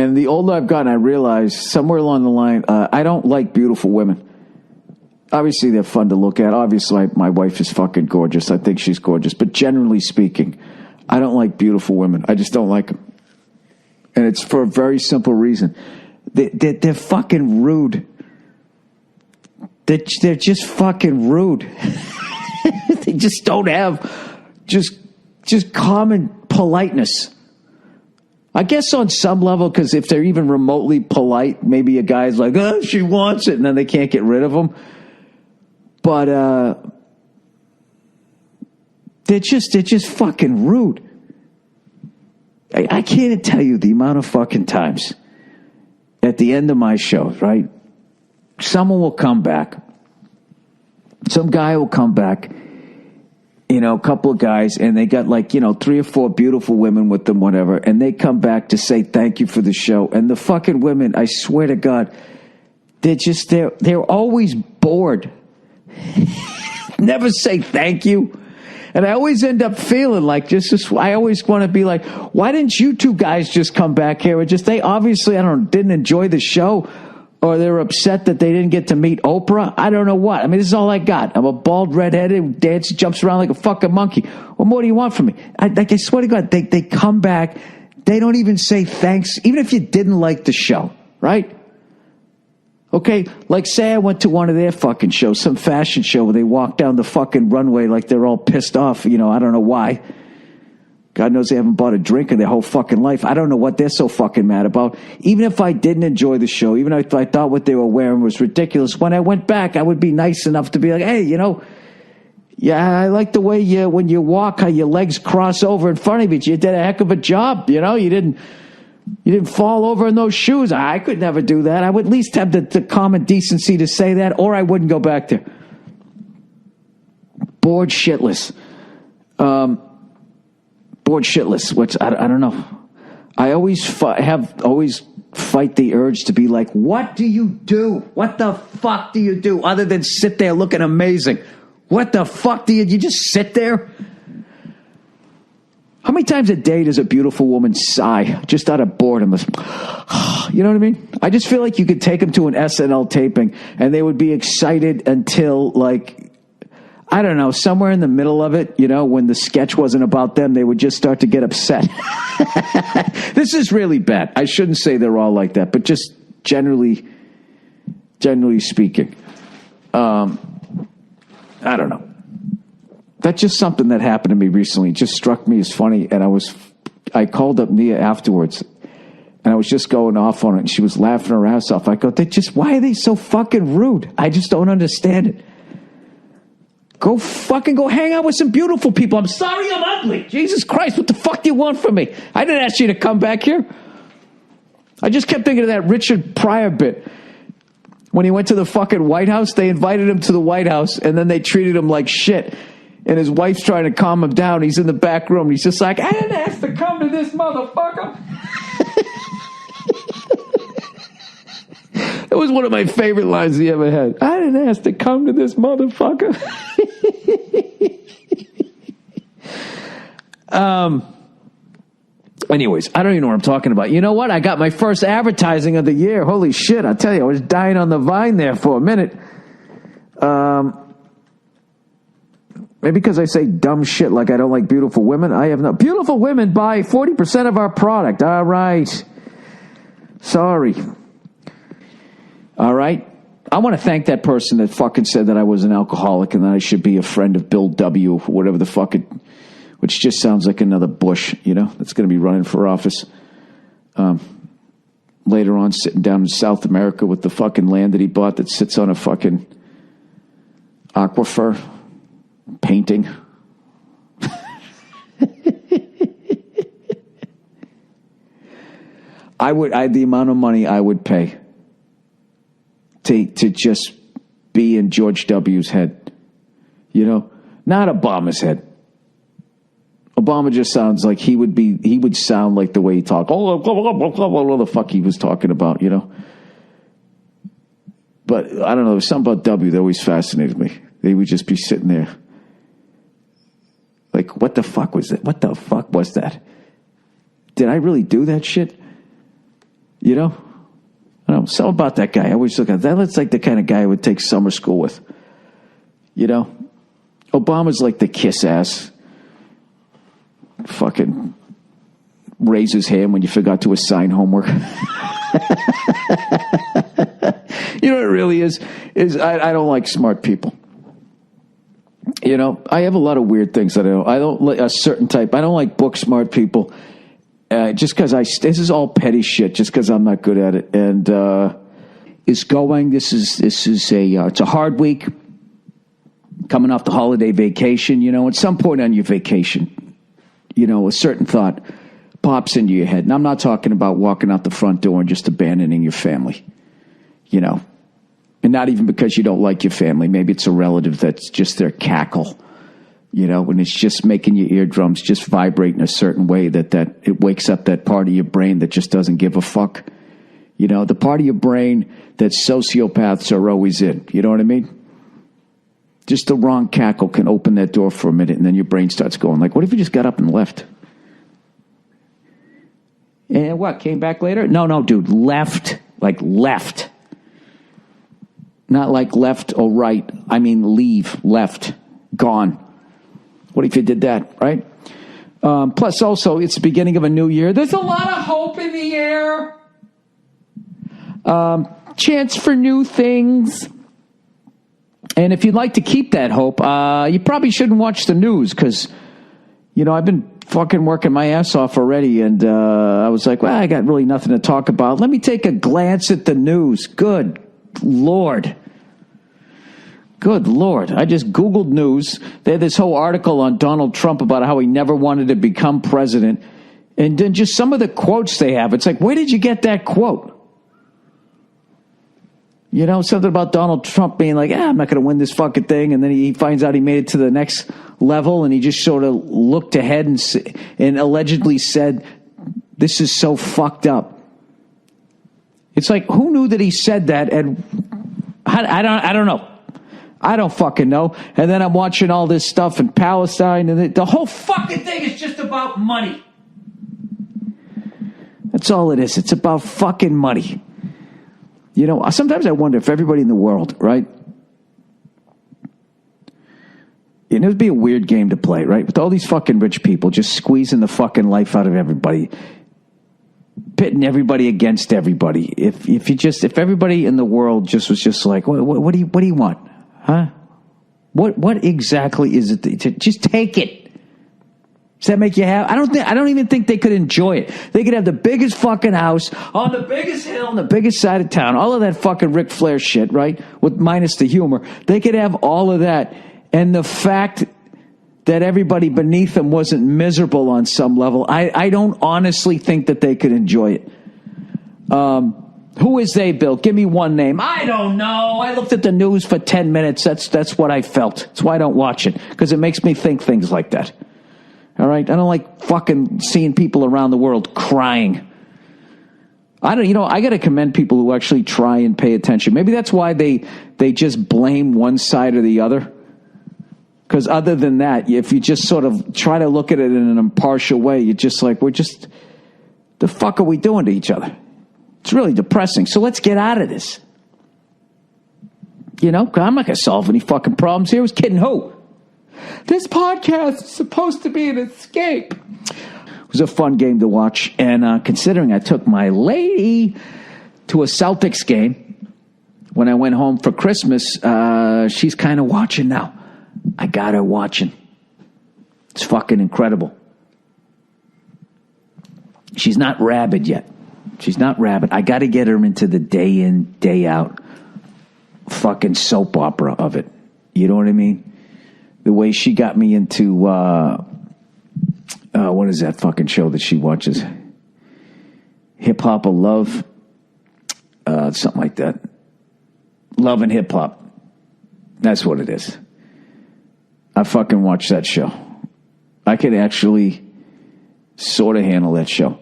And the older I've gotten, I realize somewhere along the line, I don't like beautiful women. Obviously, they're fun to look at. Obviously, my wife is fucking gorgeous. I think she's gorgeous. But generally speaking, I don't like beautiful women. I just don't like them. And it's for a very simple reason. They're fucking rude. They're just fucking rude. They just don't have just common politeness. I guess on some level, because if they're even remotely polite, maybe a guy's like, oh, she wants it, and then they can't get rid of them. But they're just fucking rude. I can't tell you the amount of fucking times at the end of my shows, right? Someone will come back. Some guy will come back, a couple of guys, and they got 3 or 4 beautiful women with them, whatever, and they come back to say thank you for the show. And the fucking women, I swear to God, they're always bored. Never say thank you. And I always end up feeling like I always want to be like, why didn't you two guys just come back here? They obviously, didn't enjoy the show, or they're upset that they didn't get to meet Oprah. I don't know what. I mean, this is all I got. I'm a bald redheaded who dances, jumps around like a fucking monkey. What more do you want from me? I swear to God, they come back. They don't even say thanks, even if you didn't like the show, right? Okay, like say I went to one of their fucking shows, some fashion show where they walk down the fucking runway like they're all pissed off. I don't know why. God knows they haven't bought a drink in their whole fucking life. I don't know what they're so fucking mad about. Even if I didn't enjoy the show, even if I thought what they were wearing was ridiculous, when I went back, I would be nice enough to be like, hey, yeah, I like the way when you walk, how your legs cross over in front of you. You did a heck of a job, you didn't fall over in those shoes. I could never do that. I would at least have the common decency to say that, or I wouldn't go back there. Bored shitless. Bored shitless, which I don't know. I always fight the urge to be like, what do you do? What the fuck do you do other than sit there looking amazing? What the fuck do you just sit there? How many times a day does a beautiful woman sigh just out of boredom? You know what I mean? I just feel like you could take them to an SNL taping and they would be excited until I don't know, somewhere in the middle of it, when the sketch wasn't about them, they would just start to get upset. This is really bad. I shouldn't say they're all like that, but just generally speaking. I don't know. That's just something that happened to me recently. It just struck me as funny, and I called up Nia afterwards, and I was just going off on it, and she was laughing her ass off. I go, why are they so fucking rude? I just don't understand it. Go hang out with some beautiful people. I'm sorry I'm ugly. Jesus Christ, what the fuck do you want from me? I didn't ask you to come back here. I just kept thinking of that Richard Pryor bit. When he went to the fucking White House, they invited him to the White House, and then they treated him like shit. And his wife's trying to calm him down. He's in the back room. He's just like, I didn't ask to come to this motherfucker. That was one of my favorite lines he ever had. I didn't ask to come to this motherfucker. Anyways, I don't even know what I'm talking about. You know what? I got my first advertising of the year. Holy shit, I tell you, I was dying on the vine there for a minute. Maybe because I say dumb shit like I don't like beautiful women. I have no... Beautiful women buy 40% of our product. All right. Sorry. All right. I want to thank that person that fucking said that I was an alcoholic and that I should be a friend of Bill W. or whatever the fuck it... Which just sounds like another Bush, that's going to be running for office. Later on, sitting down in South America with the fucking land that he bought that sits on a fucking aquifer, painting. The amount of money I would pay to just be in George W.'s head, not Obama's head. Obama just sounds like he would sound like the way he talked. Oh, what the fuck he was talking about, But I don't know, there's something about W that always fascinated me. They would just be sitting there. Like, what the fuck was that? What the fuck was that? Did I really do that shit? You know? I don't know, something about that guy. I always look at that. Looks like the kind of guy I would take summer school with. You know? Obama's like the kiss ass. Fucking raise his hand when you forgot to assign homework. You know what it really is I don't like smart people. You know, I have a lot of weird things that I don't like a certain type. I don't like book smart people. Just because this is all petty shit. Just because I'm not good at it, and it's going. This is it's a hard week. Coming off the holiday vacation, you know, at some point on your vacation, you know, a certain thought pops into your head, and I'm not talking about walking out the front door and just abandoning your family, you know, and not even because you don't like your family. Maybe it's a relative that's just their cackle. You know, when it's just making your eardrums just vibrate in a certain way that it wakes up that part of your brain that just doesn't give a fuck. You know, the part of your brain that sociopaths are always in. You know what I mean? Just the wrong cackle can open that door for a minute, and then your brain starts going like, what if you just got up and left? And what, came back later? No, dude, left. Like left. Not like left or right. I mean leave, left, gone. What if you did that, right? Plus, also, it's the beginning of a new year. There's a lot of hope in the air. Chance for new things. And if you'd like to keep that hope, you probably shouldn't watch the news because, you know, I've been fucking working my ass off already. And I was like, well, I got really nothing to talk about. Let me take a glance at the news. Good Lord. Good Lord. I just Googled news. They had this whole article on Donald Trump about how he never wanted to become president. And then just some of the quotes they have. It's like, where did you get that quote? You know, something about Donald Trump being like, I'm not going to win this fucking thing. And then he finds out he made it to the next level. And he just sort of looked ahead and allegedly said, this is so fucked up. It's like, who knew that he said that? And I don't know. I don't fucking know. And then I'm watching all this stuff in Palestine, and the whole fucking thing is just about money. That's all it is. It's about fucking money. You know, sometimes I wonder if everybody in the world, right? And it would be a weird game to play, right? With all these fucking rich people just squeezing the fucking life out of everybody, pitting everybody against everybody. If everybody in the world just was just like, what do you want? Huh? What exactly is it? Just take it. Does that make you happy? I don't even think they could enjoy it. They could have the biggest fucking house on the biggest hill on the biggest side of town. All of that fucking Ric Flair shit, right? With minus the humor. They could have all of that. And the fact that everybody beneath them wasn't miserable on some level, I don't honestly think that they could enjoy it. Who is they, Bill? Give me one name. I don't know. I looked at the news for 10 minutes. That's what I felt. That's why I don't watch it, because it makes me think things like that. All right? I don't like fucking seeing people around the world crying. I got to commend people who actually try and pay attention. Maybe that's why they just blame one side or the other. Because other than that, if you just sort of try to look at it in an impartial way, you're just like, the fuck are we doing to each other? It's really depressing. So let's get out of this. You know, I'm not going to solve any fucking problems here. I was kidding who? This podcast is supposed to be an escape. It was a fun game to watch. And considering I took my lady to a Celtics game when I went home for Christmas, she's kind of watching now. I got her watching. It's fucking incredible. She's not rabid yet. She's not rabid. I got to get her into the day in, day out fucking soap opera of it. You know what I mean? The way she got me into, what is that fucking show that she watches? Hip Hop or Love? Something like that. Love and Hip Hop. That's what it is. I fucking watch that show. I could actually sort of handle that show.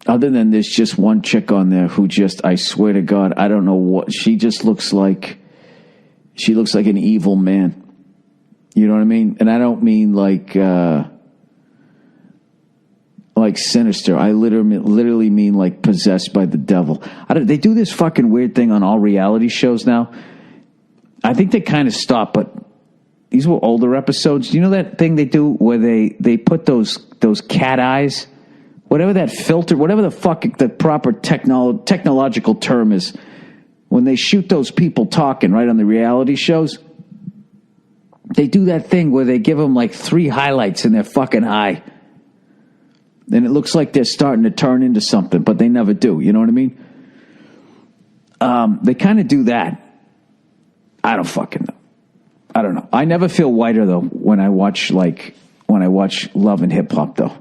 Other than there's just one chick on there who just, I swear to God, I don't know what, she just looks like an evil man. You know what I mean? And I don't mean like, like sinister. I literally mean like possessed by the devil. They do this fucking weird thing on all reality shows now. I think they kind of stopped, but these were older episodes. Do you know that thing they do where they put those cat eyes, whatever that filter, whatever the fuck the proper technological term is, when they shoot those people talking right on the reality shows? They do that thing where they give them like 3 highlights in their fucking eye. And it looks like they're starting to turn into something, but they never do. You know what I mean? They kind of do that. I don't fucking know. I don't know. I never feel whiter, though, when I watch Love and Hip Hop, though.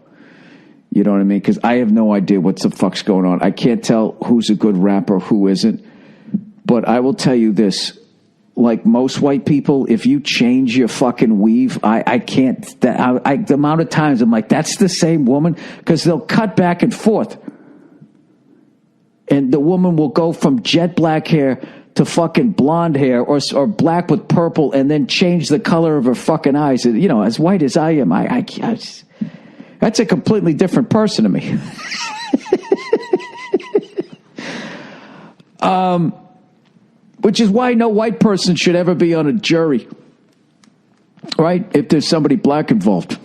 You know what I mean? Because I have no idea what the fuck's going on. I can't tell who's a good rapper, who isn't. But I will tell you this. Like most white people, if you change your fucking weave, I can't. The amount of times I'm like, that's the same woman, because they'll cut back and forth, and the woman will go from jet black hair to fucking blonde hair, or black with purple, and then change the color of her fucking eyes. You know, as white as I am, that's a completely different person to me. Which is why no white person should ever be on a jury, right? If there's somebody black involved,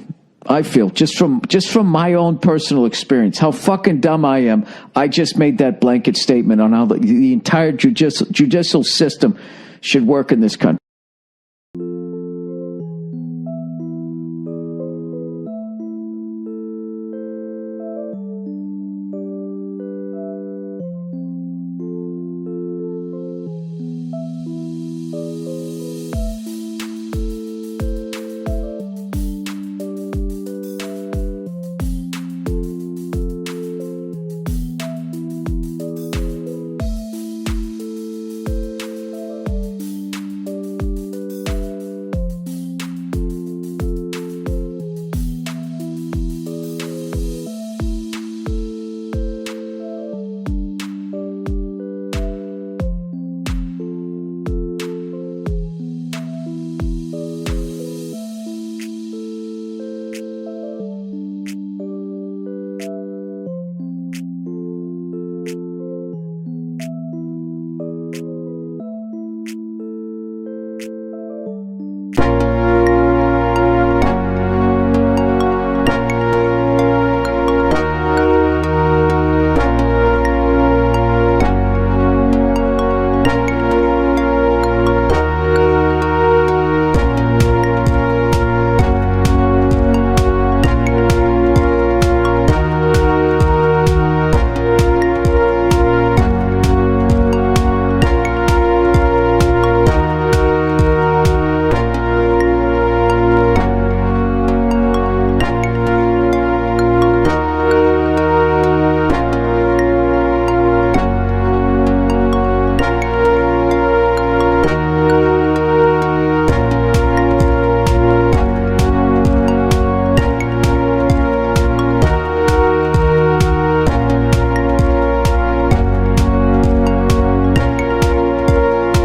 I feel just from my own personal experience, how fucking dumb I am. I just made that blanket statement on how the entire judicial system should work in this country.